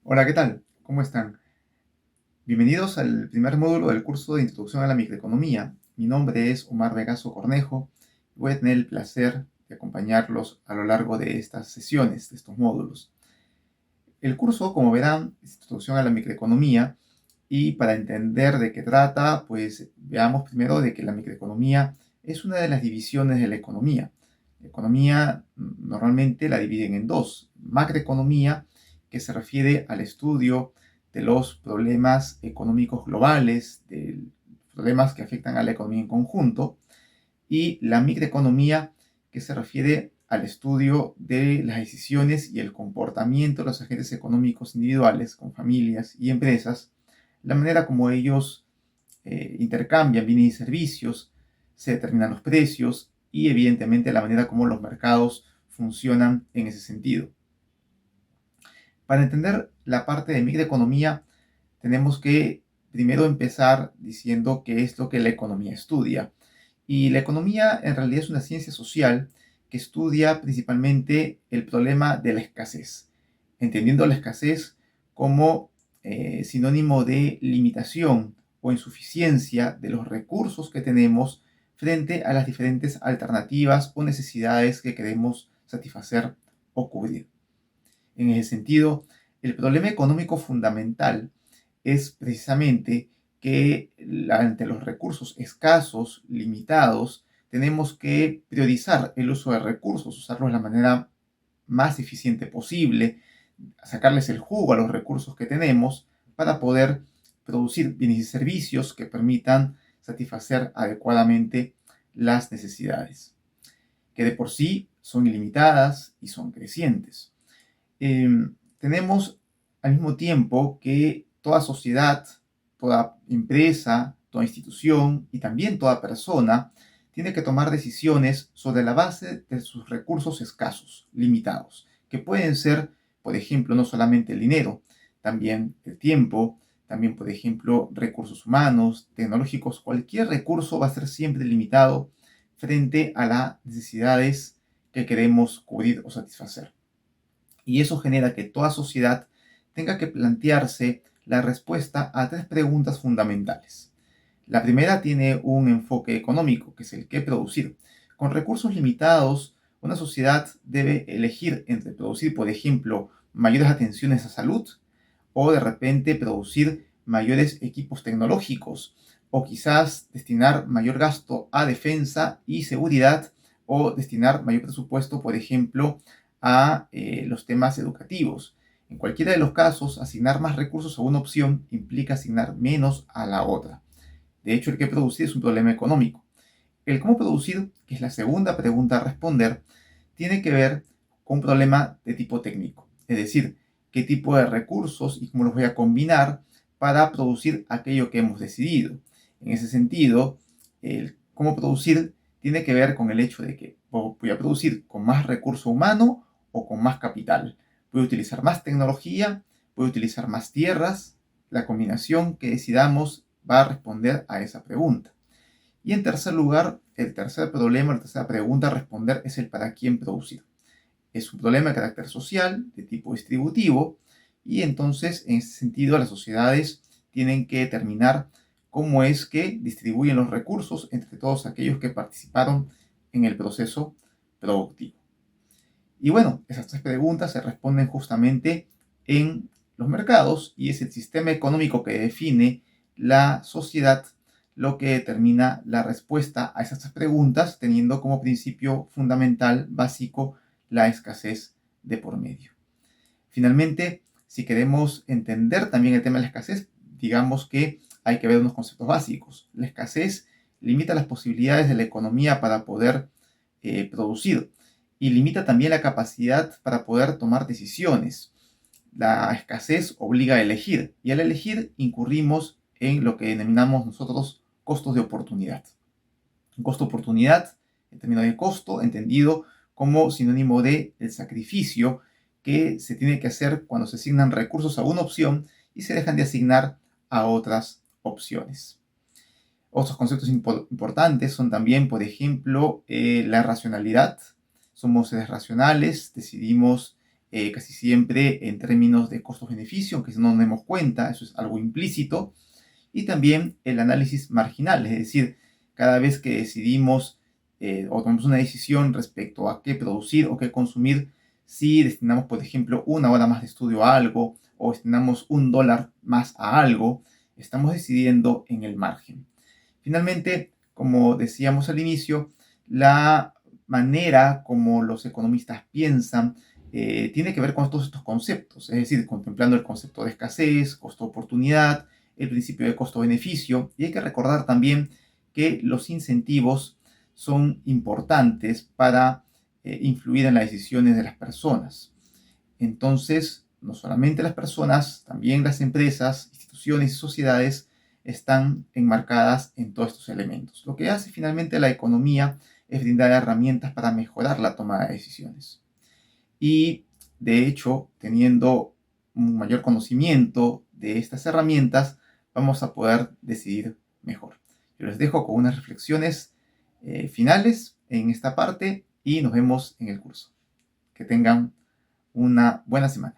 Hola, ¿qué tal? ¿Cómo están? Bienvenidos al primer módulo del curso de Introducción a la Microeconomía. Mi nombre es Omar Vegaso Cornejo y voy a tener el placer de acompañarlos a lo largo de estas sesiones, de estos módulos. El curso, como verán, es Introducción a la Microeconomía y para entender de qué trata, pues veamos primero de que la microeconomía es una de las divisiones de la economía. La economía normalmente la dividen en dos: macroeconomía, que se refiere al estudio de los problemas económicos globales, de problemas que afectan a la economía en conjunto, y la microeconomía, que se refiere al estudio de las decisiones y el comportamiento de los agentes económicos individuales, con familias y empresas, la manera como ellos intercambian bienes y servicios, se determinan los precios y evidentemente la manera como los mercados funcionan en ese sentido. Para entender la parte de microeconomía, tenemos que primero empezar diciendo qué es lo que la economía estudia. Y la economía en realidad es una ciencia social que estudia principalmente el problema de la escasez, entendiendo la escasez como sinónimo de limitación o insuficiencia de los recursos que tenemos frente a las diferentes alternativas o necesidades que queremos satisfacer o cubrir. En ese sentido, el problema económico fundamental es precisamente que ante los recursos escasos, limitados, tenemos que priorizar el uso de recursos, usarlos de la manera más eficiente posible, sacarles el jugo a los recursos que tenemos para poder producir bienes y servicios que permitan satisfacer adecuadamente las necesidades, que de por sí son ilimitadas y son crecientes. Tenemos al mismo tiempo que toda sociedad, toda empresa, toda institución y también toda persona tiene que tomar decisiones sobre la base de sus recursos escasos, limitados, que pueden ser, por ejemplo, no solamente el dinero, también el tiempo, también, por ejemplo, recursos humanos, tecnológicos. Cualquier recurso va a ser siempre limitado frente a las necesidades que queremos cubrir o satisfacer. Y eso genera que toda sociedad tenga que plantearse la respuesta a tres preguntas fundamentales. La primera tiene un enfoque económico, que es el que producir. Con recursos limitados, una sociedad debe elegir entre producir, por ejemplo, mayores atenciones a salud, o de repente producir mayores equipos tecnológicos, o quizás destinar mayor gasto a defensa y seguridad, o destinar mayor presupuesto, por ejemplo, a los temas educativos. En cualquiera de los casos, asignar más recursos a una opción implica asignar menos a la otra. De hecho, el que producir es un problema económico. El cómo producir, que es la segunda pregunta a responder, tiene que ver con un problema de tipo técnico. Es decir, qué tipo de recursos y cómo los voy a combinar para producir aquello que hemos decidido. En ese sentido, el cómo producir tiene que ver con el hecho de que voy a producir con más recurso humano o con más capital. Voy a utilizar más tecnología, voy a utilizar más tierras. La combinación que decidamos va a responder a esa pregunta. Y en tercer lugar, el tercer problema, la tercera pregunta a responder es el para quién producir. Es un problema de carácter social, de tipo distributivo, y entonces en ese sentido las sociedades tienen que determinar cómo es que distribuyen los recursos entre todos aquellos que participaron en el proceso productivo. Y bueno, esas tres preguntas se responden justamente en los mercados y es el sistema económico que define la sociedad lo que determina la respuesta a esas tres preguntas, teniendo como principio fundamental, básico, la escasez de por medio. Finalmente, si queremos entender también el tema de la escasez, digamos que hay que ver unos conceptos básicos. La escasez limita las posibilidades de la economía para poder producir y limita también la capacidad para poder tomar decisiones. La escasez obliga a elegir y al elegir incurrimos en lo que denominamos nosotros costos de oportunidad. Un costo de oportunidad, en términos de costo, entendido como sinónimo de el sacrificio que se tiene que hacer cuando se asignan recursos a una opción y se dejan de asignar a otras opciones. Otros conceptos importantes son también, por ejemplo, la racionalidad. Somos seres racionales, decidimos casi siempre en términos de costo-beneficio, aunque no nos demos cuenta, eso es algo implícito. Y también el análisis marginal, es decir, cada vez que decidimos o tomamos una decisión respecto a qué producir o qué consumir, si destinamos, por ejemplo, una hora más de estudio a algo o destinamos $1 más a algo, estamos decidiendo en el margen. Finalmente, como decíamos al inicio, la manera como los economistas piensan tiene que ver con todos estos conceptos, es decir, contemplando el concepto de escasez, costo-oportunidad, el principio de costo-beneficio, y hay que recordar también que los incentivos son importantes para influir en las decisiones de las personas. Entonces, no solamente las personas, también las empresas, instituciones y sociedades están enmarcadas en todos estos elementos. Lo que hace finalmente la economía es brindar herramientas para mejorar la toma de decisiones. Y de hecho, teniendo un mayor conocimiento de estas herramientas, vamos a poder decidir mejor. Yo les dejo con unas reflexiones finales en esta parte y nos vemos en el curso. Que tengan una buena semana.